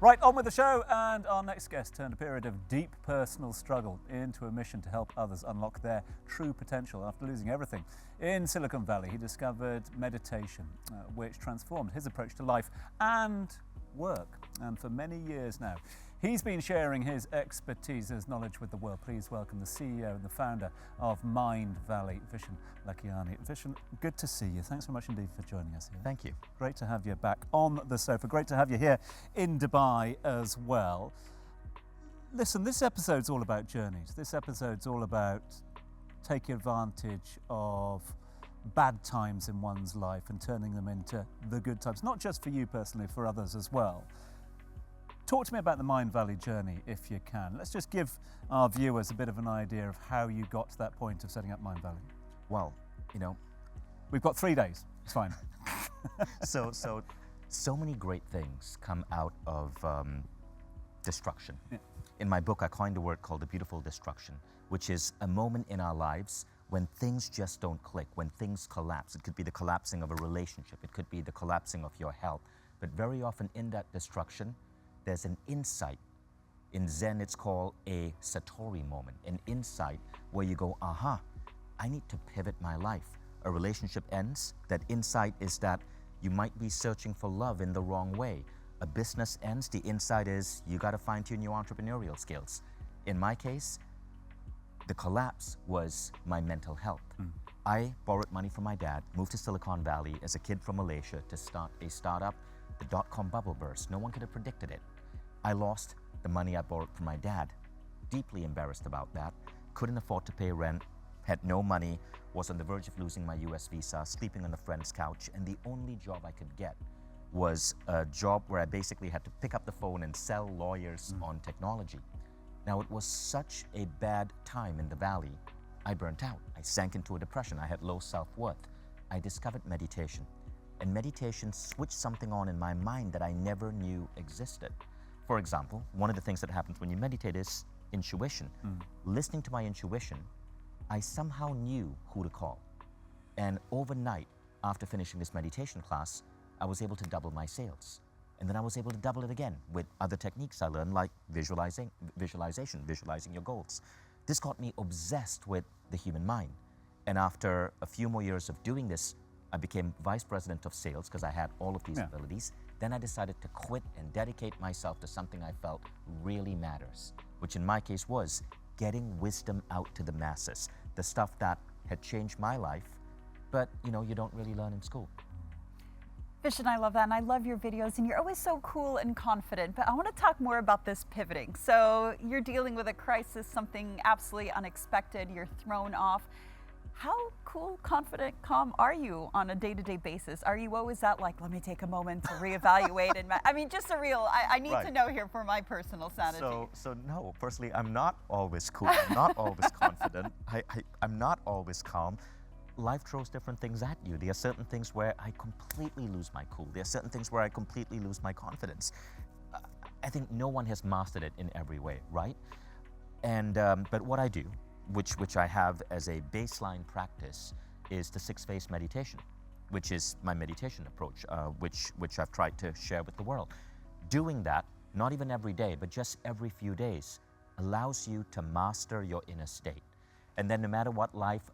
Right, on with the show, and our next guest turned a period of deep personal struggle into a mission to help others unlock their true potential after losing everything. In Silicon Valley, he discovered meditation, which transformed his approach to life and work. And for many years now, he's been sharing his expertise, his knowledge with the world. Please welcome the CEO and the founder of Mind Valley, Vishen Lakhiani. Vishen, good to see you. Thanks so much indeed for joining us here. Thank you. Great to have you back on the sofa. Great to have you here in Dubai as well. Listen, this episode's all about journeys. This episode's all about taking advantage of bad times in one's life and turning them into the good times, not just for you personally, for others as well. Talk to me about the Mind Valley journey, if you can. Let's just give our viewers a bit of an idea of how you got to that point of setting up Mind Valley. Well, you know, we've got 3 days. It's fine. so many great things come out of destruction. Yeah. In my book, I coined a word called the beautiful destruction, which is a moment in our lives when things just don't click, when things collapse. It could be the collapsing of a relationship. It could be the collapsing of your health. But very often in that destruction, there's an insight. In Zen, it's called a Satori moment, an insight where you go, aha, I need to pivot my life. A relationship ends. That insight is that you might be searching for love in the wrong way. A business ends. The insight is you got to fine-tune your entrepreneurial skills. In my case, the collapse was my mental health. I borrowed money from my dad, moved to Silicon Valley as a kid from Malaysia to start a startup. The dot-com bubble burst. No one could have predicted it. I lost the money I borrowed from my dad. Deeply embarrassed about that. Couldn't afford to pay rent, had no money, was on the verge of losing my US visa, sleeping on a friend's couch, and the only job I could get was a job where I basically had to pick up the phone and sell lawyers on technology. Now, it was such a bad time in the Valley. I burnt out. I sank into a depression. I had low self-worth. I discovered meditation. And meditation switched something on in my mind that I never knew existed. For example, one of the things that happens when you meditate is intuition. Listening to my intuition, I somehow knew who to call. And overnight, after finishing this meditation class, I was able to double my sales. And then I was able to double it again with other techniques I learned, like visualizing your goals. This got me obsessed with the human mind. And after a few more years of doing this, I became vice president of sales because I had all of these abilities. Then I decided to quit and dedicate myself to something I felt really matters, which in my case was getting wisdom out to the masses, the stuff that had changed my life, but you know, you don't really learn in school. Vishen, I love that, and I love your videos, and you're always so cool and confident, but I want to talk more about this pivoting. So you're dealing with a crisis, something absolutely unexpected, you're thrown off. How cool, confident, calm are you on a day-to-day basis? Are you always that like, let me take a moment to reevaluate? I mean, just a real, I need to know here for my personal sanity. So no, personally, I'm not always cool. I'm not always confident. I'm not always calm. Life throws different things at you. There are certain things where I completely lose my cool. There are certain things where I completely lose my confidence. I think no one has mastered it in every way, right? And but what I do, which I have as a baseline practice, is the 6-phase meditation, which is my meditation approach, which I've tried to share with the world. Doing that, not even every day, but just every few days, allows you to master your inner state. And then no matter what life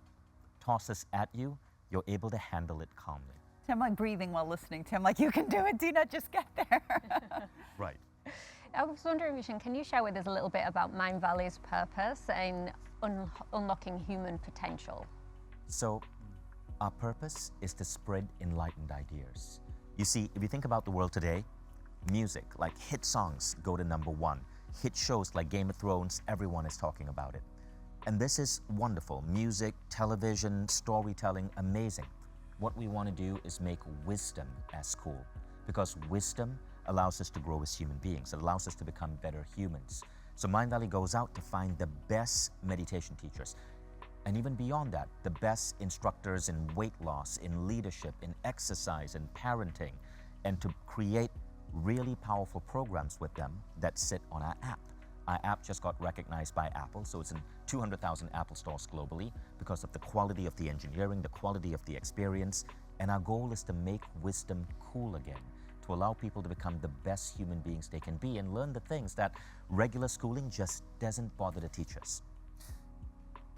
tosses at you, you're able to handle it calmly. I'm like breathing while listening to him, like, you can do it, Dina, just get there. Right. I was wondering, Vishen, can you share with us a little bit about Mind Valley's purpose in unlocking human potential? So, our purpose is to spread enlightened ideas. You see, if you think about the world today, music, like hit songs, go to #1. Hit shows like Game of Thrones, everyone is talking about it. And this is wonderful. Music, television, storytelling, amazing. What we want to do is make wisdom as cool, because wisdom allows us to grow as human beings. It allows us to become better humans. So Mind Valley goes out to find the best meditation teachers. And even beyond that, the best instructors in weight loss, in leadership, in exercise, in parenting, and to create really powerful programs with them that sit on our app. Our app just got recognized by Apple, so it's in 200,000 Apple stores globally because of the quality of the engineering, the quality of the experience, and our goal is to make wisdom cool again, to allow people to become the best human beings they can be and learn the things that regular schooling just doesn't bother to teach us.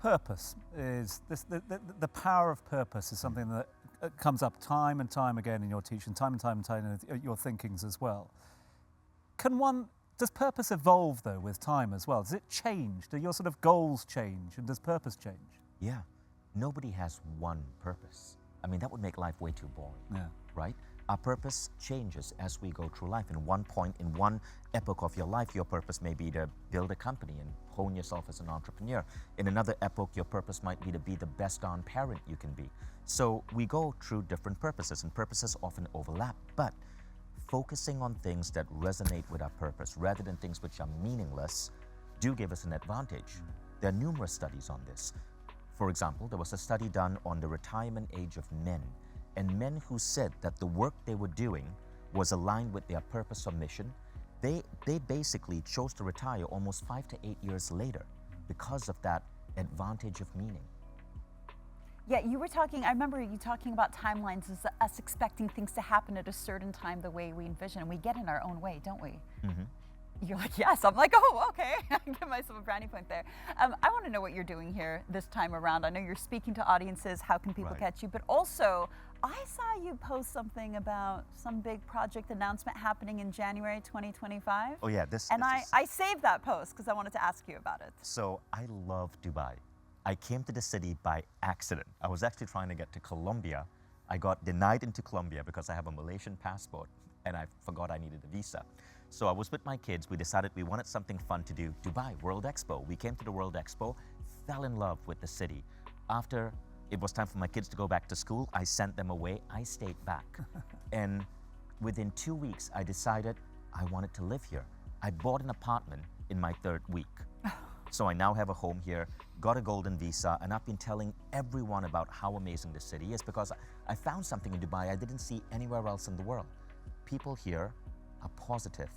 Purpose is the power of purpose is something that comes up time and time again in your teaching, time and time in your thinkings as well. Does purpose evolve though with time as well? Does it change? Do your sort of goals change, and does purpose change? Yeah, nobody has one purpose. I mean, that would make life way too boring, right? Our purpose changes as we go through life. In one point, in one epoch of your life, your purpose may be to build a company and hone yourself as an entrepreneur. In another epoch, your purpose might be to be the best darn parent you can be. So we go through different purposes, and purposes often overlap, but focusing on things that resonate with our purpose rather than things which are meaningless do give us an advantage. There are numerous studies on this. For example, there was a study done on the retirement age of men, and men who said that the work they were doing was aligned with their purpose or mission, they basically chose to retire almost 5 to 8 years later because of that advantage of meaning. Yeah, you were talking, I remember you talking about timelines as us expecting things to happen at a certain time the way we envision, and we get in our own way, don't we? Mm-hmm. You're like, yes. I'm like, oh, okay. I can give myself a brownie point there. I want to know what you're doing here this time around. I know you're speaking to audiences. How can people catch you? But also, I saw you post something about some big project announcement happening in January 2025. Oh yeah, I saved that post because I wanted to ask you about it. So I love Dubai. I came to the city by accident. I was actually trying to get to Colombia. I got denied into Colombia because I have a Malaysian passport and I forgot I needed a visa. So I was with my kids. We decided we wanted something fun to do. Dubai, World Expo. We came to the World Expo, fell in love with the city. After it was time for my kids to go back to school, I sent them away. I stayed back. And within 2 weeks, I decided I wanted to live here. I bought an apartment in my 3rd week. So I now have a home here, got a golden visa, and I've been telling everyone about how amazing the city is because I found something in Dubai I didn't see anywhere else in the world. People here are positive.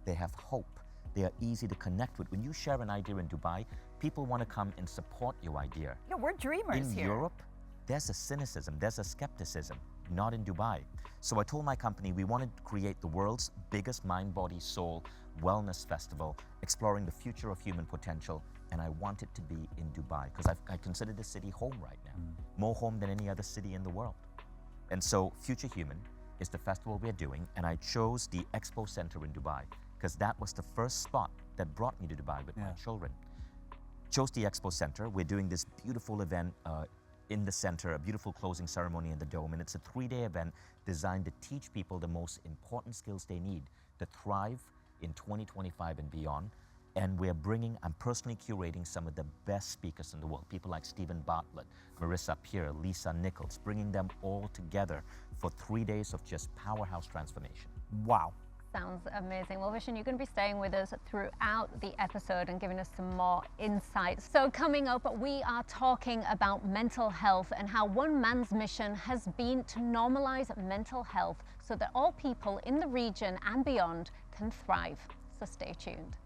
They have hope. They are easy to connect with. When you share an idea in Dubai, people want to come and support your idea. Yeah, we're dreamers here. In Europe, there's a cynicism, there's a skepticism, not in Dubai. So I told my company we wanted to create the world's biggest mind, body, soul wellness festival, exploring the future of human potential, and I want it to be in Dubai because I consider the city home right now, more home than any other city in the world. And so Future Human is the festival we're doing, and I chose the Expo Center in Dubai because that was the first spot that brought me to Dubai with my children. Chose the Expo Center. We're doing this beautiful event in the center, a beautiful closing ceremony in the dome, and it's a 3-day event designed to teach people the most important skills they need to thrive in 2025 and beyond. And I'm personally curating some of the best speakers in the world, people like Stephen Bartlett, Marissa Peer, Lisa Nichols, bringing them all together for 3 days of just powerhouse transformation. Wow. Sounds amazing. Well, Vishen, you're going to be staying with us throughout the episode and giving us some more insights. So coming up, we are talking about mental health and how one man's mission has been to normalize mental health so that all people in the region and beyond can thrive. So stay tuned.